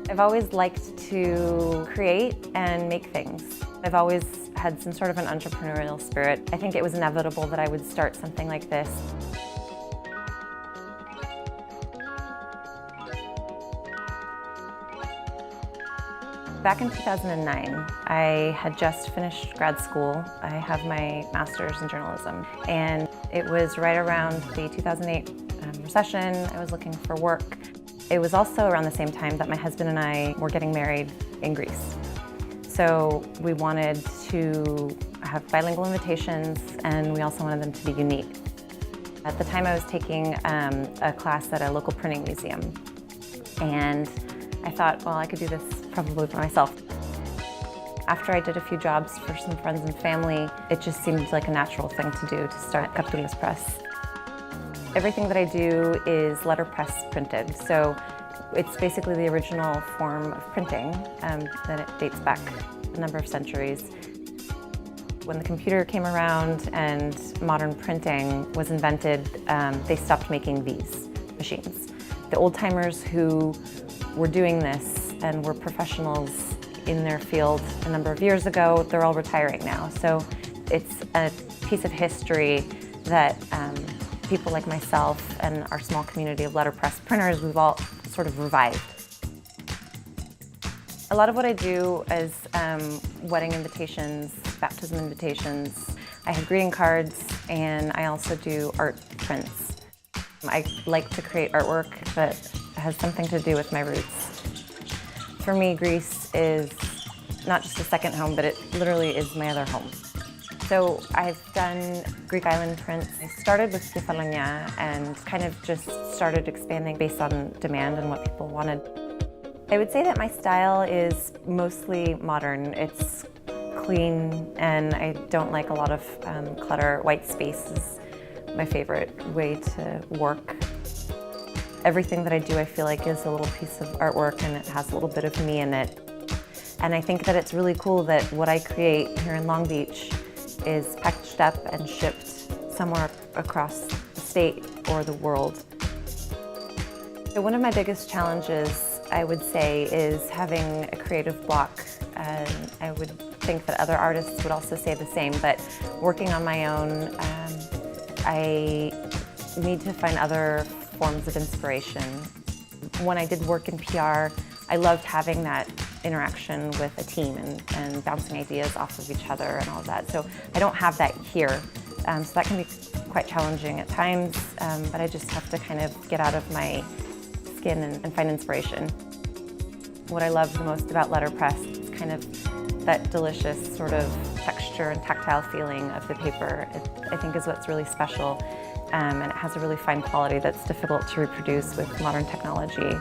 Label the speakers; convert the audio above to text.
Speaker 1: I've always liked to create and make things. I've always had some sort of an entrepreneurial spirit. I think it was inevitable that I would start something like this. Back in 2009, I had just finished grad school. I have my master's in journalism, and it was right around the 2008 recession. I was looking for work. It was also around the same time that my husband and I were getting married in Greece. So we wanted to have bilingual invitations, and we also wanted them to be unique. At the time, I was taking a class at a local printing museum, and I thought, well, I could do this probably for myself. After I did a few jobs for some friends and family, it just seemed like a natural thing to do to start Cartoules Press. Everything that I do is letterpress printed, so it's basically the original form of printing, that it dates back a number of centuries. When the computer came around and modern printing was invented, they stopped making these machines. The old-timers who were doing this and were professionals in their field a number of years ago, they're all retiring now. So it's a piece of history that people like myself and our small community of letterpress printers, we've all sort of revived. A lot of what I do is wedding invitations, baptism invitations. I have greeting cards, and I also do art prints. I like to create artwork that has something to do with my roots. For me, Greece is not just a second home, but it literally is my other home. So I've done Greek island prints. I started with Kefalonia and kind of just started expanding based on demand and what people wanted. I would say that my style is mostly modern. It's clean, and I don't like a lot of clutter. White space is my favorite way to work. Everything that I do, I feel like, is a little piece of artwork, and it has a little bit of me in it. And I think that it's really cool that what I create here in Long Beach is packaged up and shipped somewhere across the state or the world. So one of my biggest challenges, I would say, is having a creative block. I would think that other artists would also say the same, but working on my own, I need to find other forms of inspiration. When I did work in PR, I loved having that interaction with a team and bouncing ideas off of each other and all of that. So I don't have that here. So that can be quite challenging at times, but I just have to kind of get out of my skin and find inspiration. What I love the most about letterpress is kind of that delicious sort of texture and tactile feeling of the paper. I think is what's really special. And it has a really fine quality that's difficult to reproduce with modern technology.